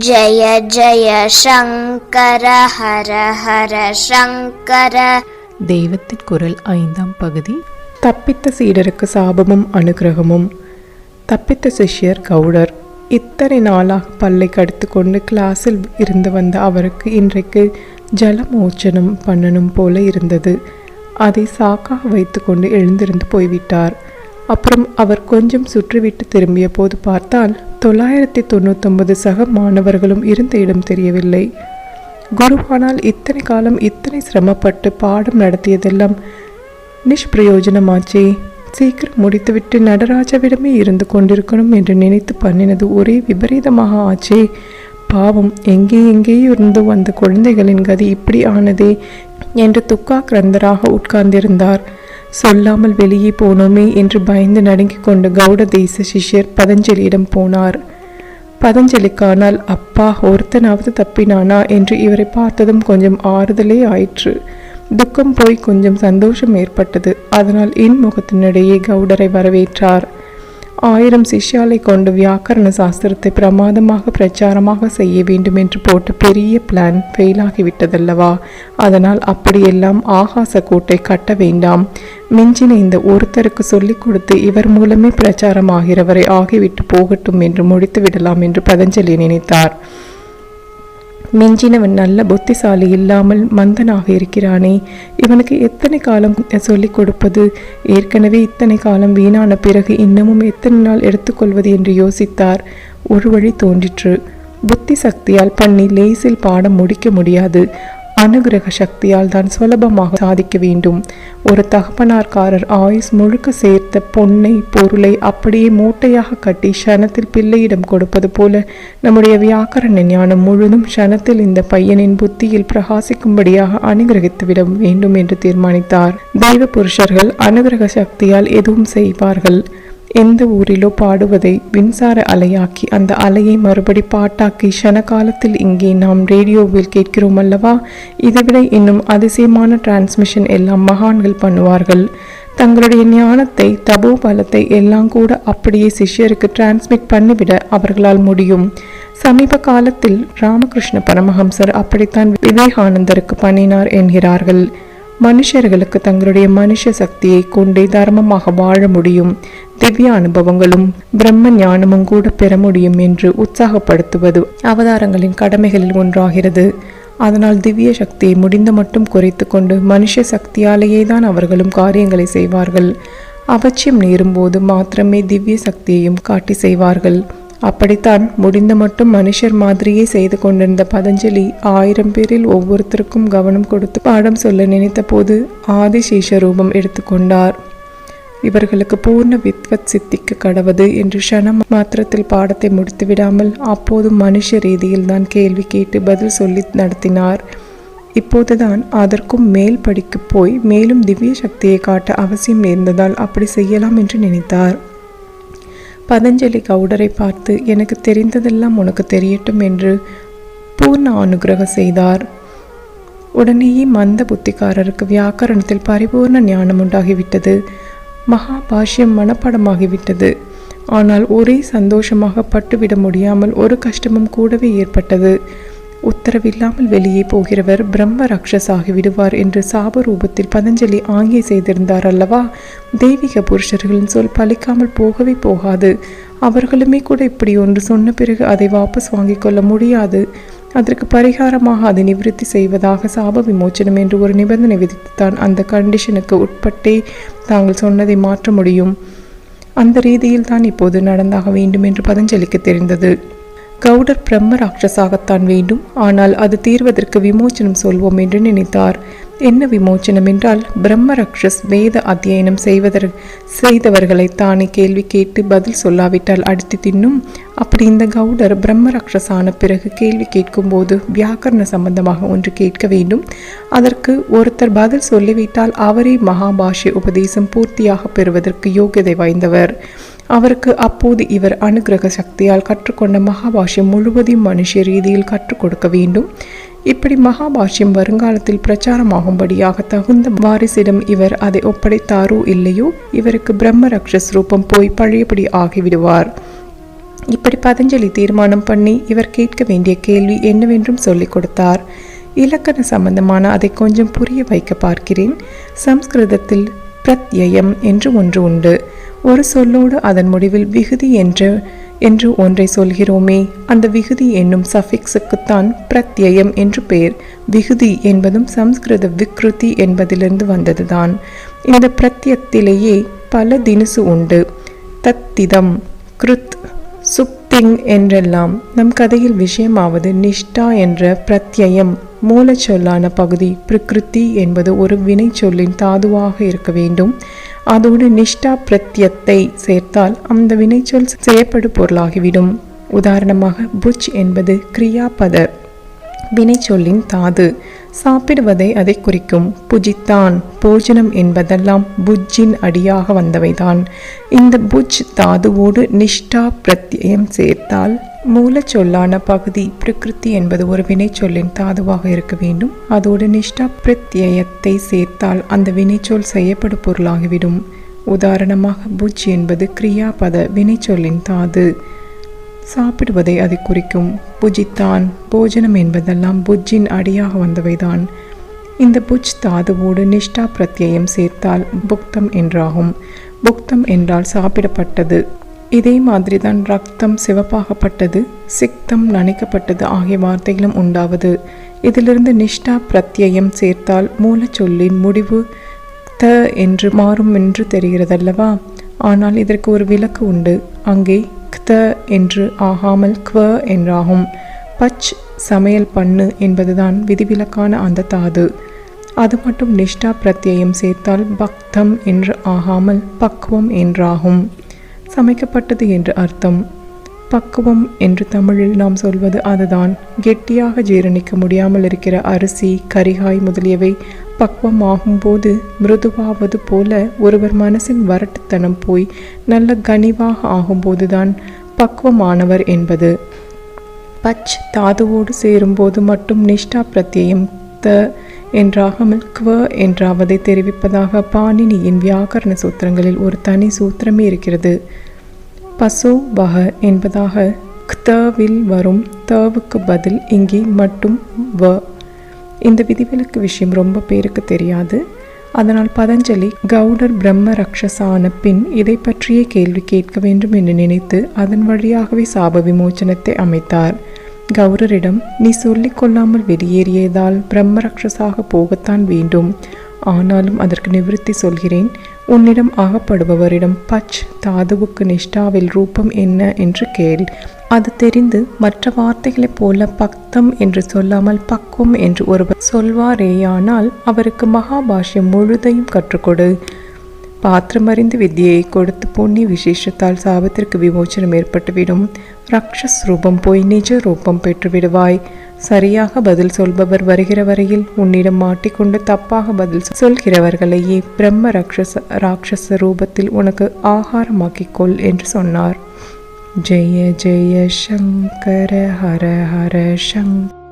ஜய ஜய சங்கர ஹர ஹர சங்கர. தெய்வத்தின் குரல் 5ஆம் பகுதி. தப்பித்த சீடருக்கு சாபமும் அனுகிரகமும். தப்பித்த சிஷ்யர் கவுடர். இத்தனை நாளாக பல்லை கடித்து கொண்டு கிளாஸில் இருந்து வந்த அவருக்கு இன்றைக்கு ஜலமோச்சனம் பண்ணணும் போல இருந்தது. அதை சாக்காக வைத்து கொண்டு எழுந்திருந்து போய்விட்டார். அப்புறம் அவர் கொஞ்சம் சுற்றிவிட்டு திரும்பிய போது பார்த்தால் 999 சக மாணவர்களும் இருந்த இடம் தெரியவில்லை. குருவானால் இத்தனை காலம் இத்தனை சிரமப்பட்டு பாடம் நடத்தியதெல்லாம் நிஷ்பிரயோஜனமாச்சே. சீக்கிரம் முடித்துவிட்டு நடராஜவிடமே இருந்து கொண்டிருக்கணும் என்று நினைத்து பண்ணினது ஒரே விபரீதமாக ஆச்சே. பாவம், எங்கேயோ இருந்து வந்த குழந்தைகளின் கதி இப்படி ஆனதே என்று துக்காக்கிரந்தராக உட்கார்ந்திருந்தார். சொல்லாமல் வெளியே போனோமே என்று பயந்து நடுங்கிக் கொண்டு கௌட தேச சிஷ்யர் பதஞ்சலியிடம் போனார். பதஞ்சலிக்கானால் அப்பா ஒருத்தனாவது தப்பினானா என்று இவரை பார்த்ததும் கொஞ்சம் ஆறுதலே ஆயிற்று. துக்கம் போய் கொஞ்சம் சந்தோஷம் ஏற்பட்டது. அதனால் இன்முகத்தினிடையே கௌடரை வரவேற்றார். 1000 சிஷ்யாலை கொண்டு வியாக்கரண சாஸ்திரத்தை பிரமாதமாக பிரச்சாரமாக செய்ய வேண்டும் என்று போட்ட பெரிய பிளான் ஃபெயிலாகிவிட்டதல்லவா? அதனால் அப்படியெல்லாம் ஆகாச கூட்டை கட்ட வேண்டாம். மிஞ்சின இந்த ஒருத்தருக்கு சொல்லிக் கொடுத்து இவர் மூலமே பிரச்சாரமாகிறவரை ஆகிவிட்டு போகட்டும் என்று முடித்து விடலாம் என்று பதஞ்சலி நினைத்தார். மிஞ்சினவன் நல்ல புத்திசாலி இல்லாமல் மந்தனாக இருக்கிறானே, இவனுக்கு எத்தனை காலம் சொல்லிக் கொடுப்பது? ஏற்கனவே இத்தனை காலம் வீணான பிறகு இன்னமும் எத்தனை நாள் எடுத்துக்கொள்வது என்று யோசித்தார். ஒரு வழி தோன்றிற்று. புத்தி சக்தியால் பண்ணி லேசில் பாடம் முடிக்க முடியாது. அனுகிரக சக்தியால் தான் சுலபமாக சாதிக்க வேண்டும். ஒரு தகப்பனார்காரர் ஆயுஸ் முழுக்க சேர்த்த பொன்னை பொருளை அப்படியே மூட்டையாக கட்டி க்ஷணத்தில் பிள்ளையிடம் கொடுப்பது போல நம்முடைய வியாக்கரண ஞானம் முழுதும் க்ஷணத்தில் இந்த பையனின் புத்தியில் பிரகாசிக்கும்படியாக அனுகிரகித்துவிட வேண்டும் என்று தீர்மானித்தார். தெய்வ புருஷர்கள் அனுகிரக சக்தியால் எதுவும் செய்வார்கள். எந்த ஊரிலோ பாடுவதை மின்சார அலையாக்கி அந்த அலையை மறுபடி பாட்டாக்கி க்ஷண காலத்தில் இங்கே நாம் ரேடியோவில் கேட்கிறோம் அல்லவா? இதைவிட இன்னும் அதிசயமான டிரான்ஸ்மிஷன் எல்லாம் மகான்கள் பண்ணுவார்கள். தங்களுடைய ஞானத்தை தபோபலத்தை எல்லாம் கூட அப்படியே சிஷ்யருக்கு டிரான்ஸ்மிட் பண்ணிவிட அவர்களால் முடியும். சமீப காலத்தில் ராமகிருஷ்ண பரமஹம்சர் அப்படித்தான் விவேகானந்தருக்கு பண்ணினார் என்கிறார்கள். மனுஷர்களுக்கு தங்களுடைய மனுஷ சக்தியை கொண்டே தர்மமாக வாழ முடியும், திவ்ய அனுபவங்களும் பிரம்ம ஞானமும் கூட பெற முடியும் என்று உற்சாகப்படுத்துவது அவதாரங்களின் கடமைகளில் ஒன்றாகிறது. அதனால் திவ்ய சக்தியை முடிந்த மட்டும் குறைத்து கொண்டு மனுஷ சக்தியாலேயே தான் அவர்களும் காரியங்களை செய்வார்கள். அவசியம் நேரும்போது மாத்திரமே திவ்ய சக்தியையும் காட்டி செய்வார்கள். அப்படித்தான் முடிந்த மட்டும் மனுஷர் மாதிரியே செய்து கொண்டிருந்த பதஞ்சலி 1000 பேரில் ஒவ்வொருத்தருக்கும் கவனம் கொடுத்து பாடம் சொல்ல நினைத்த போது ஆதிசேஷ ரூபம் எடுத்துக்கொண்டார். இவர்களுக்கு பூர்ண வித்வத் சித்திக்க கடவது என்று க்ஷணம் மாத்திரத்தில் பாடத்தை முடித்து விடாமல் அப்போதும் மனுஷ ரீதியில் தான் கேள்வி கேட்டு பதில் சொல்லி நடத்தினார். இப்போதுதான் அதற்கும் மேல் படிக்கு போய் மேலும் திவ்ய சக்தியை காட்ட அவசியம் நேர்ந்ததால் அப்படி செய்யலாம் என்று நினைத்தார். பதஞ்சலி கவுடரை பார்த்து, எனக்கு தெரிந்ததெல்லாம் உனக்கு தெரியட்டும் என்று பூர்ண அனுகிரகம் செய்தார். உடனேயே மந்த புத்திக்காரருக்கு வியாக்கரணத்தில் பரிபூர்ண ஞானம் உண்டாகிவிட்டது. மகாபாஷ்யம் மனப்படமாகிவிட்டது. ஆனால் ஒரே சந்தோஷமாக பட்டுவிட முடியாமல் ஒரு கஷ்டமும் கூடவே ஏற்பட்டது. உத்தரவில்லாமல் வெளியே போகிறவர் பிரம்ம ரக்ஷஸ் ஆகிவிடுவார் என்று சாப ரூபத்தில் பதஞ்சலி ஆங்கே செய்திருந்தார் அல்லவா? தெய்வீக புருஷர்களின் சொல் பலிக்காமல் போகவே போகாது. அவர்களுமே கூட இப்படி ஒன்று சொன்ன பிறகு அதை வாபஸ் வாங்கிக் கொள்ள முடியாது. அதற்கு பரிகாரமாக அதை நிவர்த்தி செய்வதாக சாப விமோச்சனம் என்று ஒரு நிபந்தனை விதித்துத்தான் அந்த கண்டிஷனுக்கு உட்பட்டே தாங்கள் சொன்னதை மாற்ற முடியும். அந்த ரீதியில் தான் இப்போது நடந்தாக வேண்டும் என்று பதஞ்சலிக்கு தெரிந்தது. கவுடர் பிரம்ம ராட்சசாகத்தான் வேண்டும், ஆனால் அது தீர்வதற்கு விமோச்சனம் சொல்வோம் என்று நினைத்தார். என்ன விமோச்சனம் என்றால், பிரம்ம ராட்சஸ் வேத அத்தியனம் செய்தவர்களை தானே கேள்வி கேட்டு பதில் சொல்லாவிட்டால் அடித்து தின்னும். அப்படி இந்த கவுடர் பிரம்ம ராட்சசான பிறகு கேள்வி கேட்கும் போது வியாக்கரண சம்பந்தமாக ஒன்று கேட்க வேண்டும். அதற்கு ஒருத்தர் பதில் சொல்லிவிட்டால் அவரே மகாபாஷ்ய உபதேசம் பூர்த்தியாக பெறுவதற்கு யோகியதை வாய்ந்தவர். அவருக்கு அப்போது இவர் அனுகிரக சக்தியால் கற்றுக்கொண்ட மகாபாஷ்யம் முழுவதையும் மனுஷ ரீதியில் கற்றுக் கொடுக்க வேண்டும். இப்படி மகாபாஷ்யம் வருங்காலத்தில் பிரச்சாரமாகும்படியாக தகுந்த வாரிசிடம் இவர் அதை ஒப்படைத்தாரோ இல்லையோ, இவருக்கு பிரம்ம ரக்ஷஸ் ரூபம் போய் பழையபடி ஆகிவிடுவார். இப்படி பதஞ்சலி தீர்மானம் பண்ணி இவர் கேட்க வேண்டிய கேள்வி என்னவென்றும் சொல்லிக் கொடுத்தார். இலக்கண சம்பந்தமான அதை கொஞ்சம் புரிய வைக்க பார்க்கிறேன். சம்ஸ்கிருதத்தில் பிரத்யயம் என்று ஒன்று உண்டு. ஒரு சொல்லோடு அதன் முடிவில் விகுதி என்று ஒன்றை சொல்கிறோமே, அந்த விகுதி என்னும் சஃபிக்ஸுக்குத்தான் பிரத்யயம் என்று பெயர். விகுதி என்பதும் சம்ஸ்கிருத விக்ருதி என்பதிலிருந்து வந்ததுதான். இந்த பிரத்யத்திலேயே பல தினுசு உண்டு. தத்திதம், கிருத், சுப்திங் என்றெல்லாம். நம் கதையில் விஷயமாவது நிஷ்டா என்ற பிரத்யயம் மூலச்சொல்லான பகுதி. பிரகிருதி என்பது ஒரு வினை சொல்லின் தாதுவாக இருக்க வேண்டும். அதோடு நிஷ்டா பிரத்யத்தை சேர்த்தால் அந்த வினைச்சொல் செய்யப்படு பொருளாகிவிடும். உதாரணமாக புஜ் என்பது கிரியாபத வினைச்சொல்லின் தாது. சாப்பிடுவதை அதை குறிக்கும். புஜித்தான், போஜனம் என்பதெல்லாம் புஜ்ஜின் அடியாக வந்தவைதான். இந்த புஜ் தாதுவோடு நிஷ்டா பிரத்யம் சேர்த்தால் மூலச்சொல்லான பகுதி பிரகிருதி என்பது ஒரு வினைச்சொல்லின் தாதுவாக இருக்க வேண்டும். அதோடு நிஷ்டா பிரத்யத்தை சேர்த்தால் அந்த வினைச்சொல் செய்யப்படு பொருளாகிவிடும். உதாரணமாக புஜ் என்பது கிரியாபத வினைச்சொல்லின் தாது. சாப்பிடுவதை அதை குறிக்கும். புஜித்தான், போஜனம் என்பதெல்லாம் புஜ்ஜின் அடியாக வந்தவைதான். இந்த புஜ் தாதுவோடு நிஷ்டா பிரத்யம் சேர்த்தால் புக்தம் என்றாகும். புக்தம் என்றால் சாப்பிடப்பட்டது. இதே மாதிரிதான் ரக்தம் சிவப்பாகப்பட்டது, சிக்தம் நனைக்கப்பட்டது ஆகிய வார்த்தைகளும் உண்டாவது. இதிலிருந்து நிஷ்டா பிரத்யம் சேர்த்தால் மூலச்சொல்லின் முடிவு த என்று மாறும் என்று தெரிகிறதல்லவா? ஆனால் இதற்கு ஒரு விலக்கு உண்டு. அங்கே க்த என்று ஆகாமல் க்வ என்றாகும். பச், சமையல் பண்ணு என்பதுதான் விதிவிலக்கான அந்த தாது. அது மட்டும் நிஷ்டா பிரத்யம் சேர்த்தால் பக்தம் என்று ஆகாமல் பக்குவம் என்றாகும். சமைக்கப்பட்டது என்று அர்த்தம். பக்குவம் என்று தமிழில் நாம் சொல்வது அதுதான். கெட்டியாக ஜீரணிக்க முடியாமல் இருக்கிற அரிசி, கரிகாய் முதலியவை பக்குவம் ஆகும்போது மிருதுவாவது போல ஒருவர் மனசின் வரட்டுத்தனம் போய் நல்ல கனிவாக ஆகும்போதுதான் பக்குவமானவர் என்பது. பச் தாதுவோடு சேரும்போது மட்டும் நிஷ்டா பிரத்யம் த என்றாகாமல் க்வ என்றாவதை தெரிவிப்பதாக பாணினியின் வியாக்கரண சூத்திரங்களில் ஒரு தனி சூத்திரமே இருக்கிறது. பசோ வக என்பதாக க்தவில் வரும் தவுக்கு பதில் இங்கே மட்டும் வ. இந்த விதிவிலக்கு விஷயம் ரொம்ப பேருக்கு தெரியாது. அதனால் பதஞ்சலி கௌடர் பிரம்ம ரக்ஷசான பின் இதை பற்றியே கேள்வி கேட்க வேண்டும் என்று நினைத்து அதன் வழியாகவே சாப விமோச்சனத்தை அமைத்தார். கௌரரிடம், நீ சொல்லிக் கொள்ளாமல் வெளியேறியதால் பிரம்ம ரக்ஷசாக போகத்தான் வேண்டும். ஆனாலும் அதற்கு நிவிருத்தி சொல்கிறேன். உன்னிடம் ஆகப்படுபவரிடம் பச் தாதுவுக்கு நிஷ்டாவில் ரூபம் என்ன என்று கேள். அது தெரிந்து மற்ற வார்த்தைகளைப் போல பக்தம் என்று சொல்லாமல் பக்குவம் என்று ஒருவர் சொல்வாரேயானால் அவருக்கு மகாபாஷ்யம் முழுதையும் கற்றுக்கொடு. பாத்திரமறிந்து வித்தியை கொடுத்து புண்ணிய விசேஷத்தால் சாபத்திற்கு விமோச்சனம் ஏற்பட்டுவிடும். ரக்ஷஸ் ரூபம் போய் நிஜ ரூபம் பெற்றுவிடுவாய். சரியாக பதில் சொல்பவர் வருகிற வரையில் உன்னிடம் மாட்டிக்கொண்டு தப்பாக பதில் சொல்கிறவர்களையே பிரம்ம ராட்சச ரூபத்தில் உனக்கு ஆகாரமாக்கிக்கொள் என்று சொன்னார். ஜெய ஜெய சங்கர ஹர ஹர சங்கர.